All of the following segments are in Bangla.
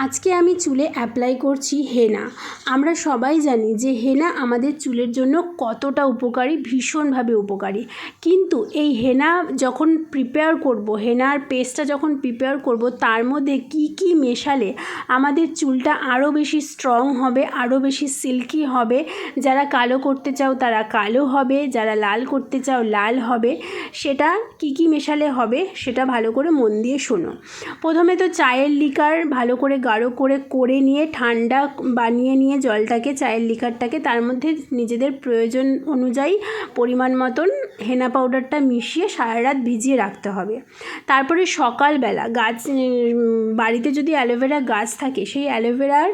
আজকে আমি চুলে অ্যাপ্লাই করছি হেনা। আমরা সবাই জানি যে হেনা আমাদের চুলের জন্য কতটা উপকারী, ভীষণভাবে উপকারী। কিন্তু এই হেনা যখন প্রিপেয়ার করব, হেনার পেস্টটা যখন প্রিপেয়ার করব, তার মধ্যে কি কি মেশালে আমাদের চুলটা আরও বেশি স্ট্রং হবে, আরও বেশি সিল্কি হবে, যারা কালো করতে চাও তারা কালো হবে, যারা লাল করতে চাও লাল হবে, সেটা কি কি মেশালে হবে সেটা ভালো করে মন দিয়ে শোনো। প্রথমে তো চায়ের লিকার ভালো করে গাঢ় করে নিয়ে ঠান্ডা বানিয়ে নিয়ে জলটাকে, চায়ের লিকারটাকে, তার মধ্যে নিজেদের প্রয়োজন অনুযায়ী পরিমাণ মতন হেনা পাউডারটা মিশিয়ে সারা রাত ভিজিয়ে রাখতে হবে। তারপরে সকালবেলা বাড়িতে যদি অ্যালোভেরা গাছ থাকে, সেই অ্যালোভেরার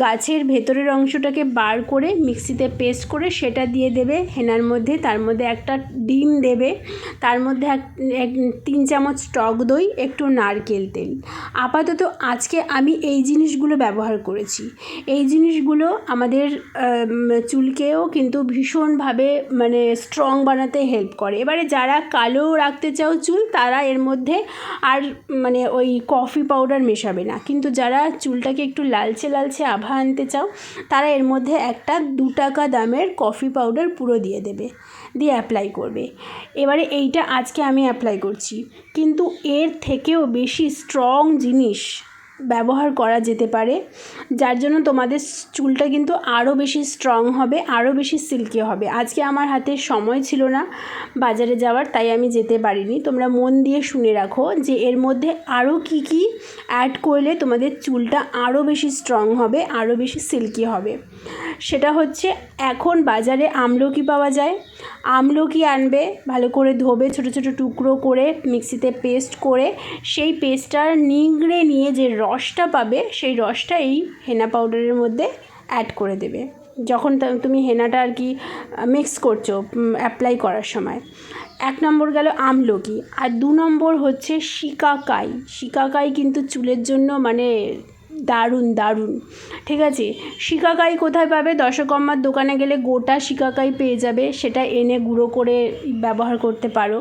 গাছের ভেতরের অংশটাকে বার করে মিক্সিতে পেস্ট করে সেটা দিয়ে দেবে হেনার মধ্যে। তার মধ্যে একটা ডিম দেবে, তার মধ্যে 3 চামচ টক দই, একটু নারকেল তেল। আপাতত আজকে আমি এই জিনিসগুলো ব্যবহার করেছি। এই জিনিসগুলো আমাদের চুলকেও কিন্তু ভীষণভাবে স্ট্রং বানাতে হেল্প করে। এবারে যারা কালো রাখতে চাও চুল, তারা এর মধ্যে আর ওই কফি পাউডার মেশাবে না, কিন্তু যারা চুলটাকে একটু লালচে লালচে আভা আনতে চাও, তারা এর মধ্যে একটা 2 টাকা দামের কফি পাউডার পুরো দিয়ে দেবে, দিয়ে অ্যাপ্লাই করবে। এবারে এইটা আজকে আমি অ্যাপ্লাই করছি, কিন্তু এর থেকেও বেশি স্ট্রং জিনিস ব্যবহার করা যেতে পারে, যার জন্য তোমাদের চুলটা কিন্তু আরও বেশি স্ট্রং হবে, আরও বেশি সিল্কি হবে। আজকে আমার হাতে সময় ছিল না বাজারে যাওয়ার, তাই আমি যেতে পারিনি। তোমরা মন দিয়ে শুনে রাখো যে এর মধ্যে আরও কি কি অ্যাড করলে তোমাদের চুলটা আরও বেশি স্ট্রং হবে, আরও বেশি সিল্কি হবে। সেটা হচ্ছে, এখন বাজারে আমলকি পাওয়া যায়। আমলকি আনবে, ভালো করে ধোবে, ছোটো ছোটো টুকরো করে মিক্সিতে পেস্ট করে, সেই পেস্টটার নিংড়ে নিয়ে যে রসটা পাবে, সেই রসটা এই হেনা পাউডারের মধ্যে অ্যাড করে দেবে যখন তুমি হেনাটা আর কি মিক্স করছো অ্যাপ্লাই করার সময়। 1 নম্বর গেল আমলকি, আর 2 নম্বর হচ্ছে শিকাকাই। শিকাকাই কিন্তু চুলের জন্য দারুণ দারুণ, ঠিক আছে। শিকাকাই কোথায় পাবে? দশকর্মার দোকানে গেলে গোটা শিকাকাই পেয়ে যাবে, সেটা এনে গুঁড়ো করে ব্যবহার করতে পারো।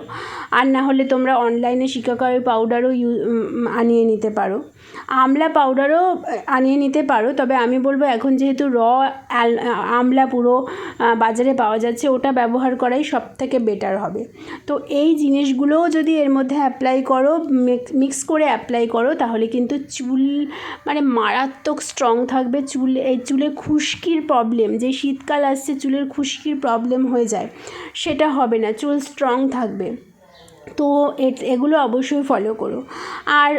আর না হলে তোমরা অনলাইনে শিকাকাই পাউডারও আনিয়ে নিতে পারো, আমলা পাউডারও আনিয়ে নিতে পারো। তবে আমি বলবো এখন যেহেতু আমলা পুরো বাজারে পাওয়া যাচ্ছে, ওটা ব্যবহার করাই সবথেকে বেটার হবে। তো এই জিনিসগুলোও যদি এর মধ্যে অ্যাপ্লাই করো, মিক্স করে অ্যাপ্লাই করো, তাহলে কিন্তু চুল মারাত্মক স্ট্রং থাকবে। চুলে খুশকির প্রবলেম, যে শীতকাল আসছে চুলের খুশকির প্রবলেম হয়ে যায়, সেটা হবে না, চুল স্ট্রং থাকবে। তো এগুলো অবশ্যই ফলো করো। আর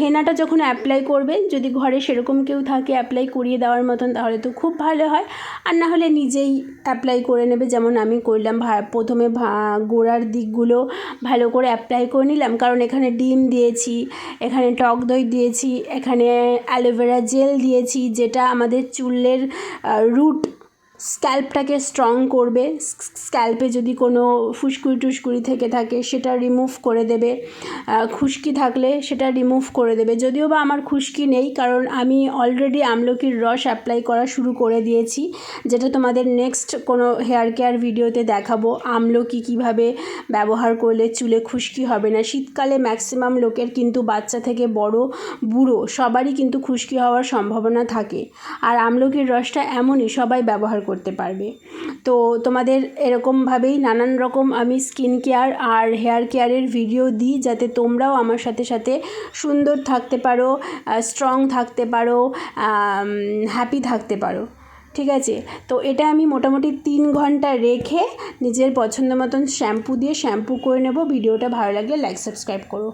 হেনাটা যখন অ্যাপ্লাই করবে, যদি ঘরে সেরকম কেউ থাকে অ্যাপ্লাই করিয়ে দেওয়ার মতন, তাহলে তো খুব ভালো হয়। আর না হলে নিজেই অ্যাপ্লাই করে নেবে, যেমন আমি করলাম। প্রথমে গোড়ার দিকগুলো ভালো করে অ্যাপ্লাই করে নিলাম, কারণ এখানে ডিম দিয়েছি, এখানে টক দই দিয়েছি, এখানে অ্যালোভেরা জেল দিয়েছি, যেটা আমাদের চুলের রুট স্ক্যাল্পটাকে স্ট্রং করবে। স্ক্যাল্পে যদি কোনো ফুসকুড়ি টুসকুড়ি থেকে থাকে সেটা রিমুভ করে দেবে, খুশকি থাকলে সেটা রিমুভ করে দেবে। যদিও বা আমার খুশকি নেই, কারণ আমি অলরেডি আমলকির রস অ্যাপ্লাই করা শুরু করে দিয়েছি, যেটা তোমাদের নেক্সট কোনো হেয়ার কেয়ার ভিডিওতে দেখাবো। আমলকি কীভাবে ব্যবহার করলে চুলে খুশকি হবে না। শীতকালে ম্যাক্সিমাম লোকের কিন্তু, বাচ্চা থেকে বড় বুড়ো সবারই কিন্তু খুশকি হওয়ার সম্ভাবনা থাকে, আর আমলকির রসটা এমনই, সবাই ব্যবহার করতে পারবে। তো তোমাদের এরকমভাবেই নানান রকম আমি স্কিন কেয়ার আর হেয়ার কেয়ারের ভিডিও দিই, যাতে তোমরাও আমার সাথে সাথে সুন্দর থাকতে পারো, স্ট্রং থাকতে পারো, হ্যাপি থাকতে পারো, ঠিক আছে। তো এটা আমি মোটামুটি 3 ঘন্টা রেখে নিজের পছন্দ মতন শ্যাম্পু দিয়ে শ্যাম্পু করে নেব। ভিডিওটা ভালো লাগলে লাইক সাবস্ক্রাইব করো।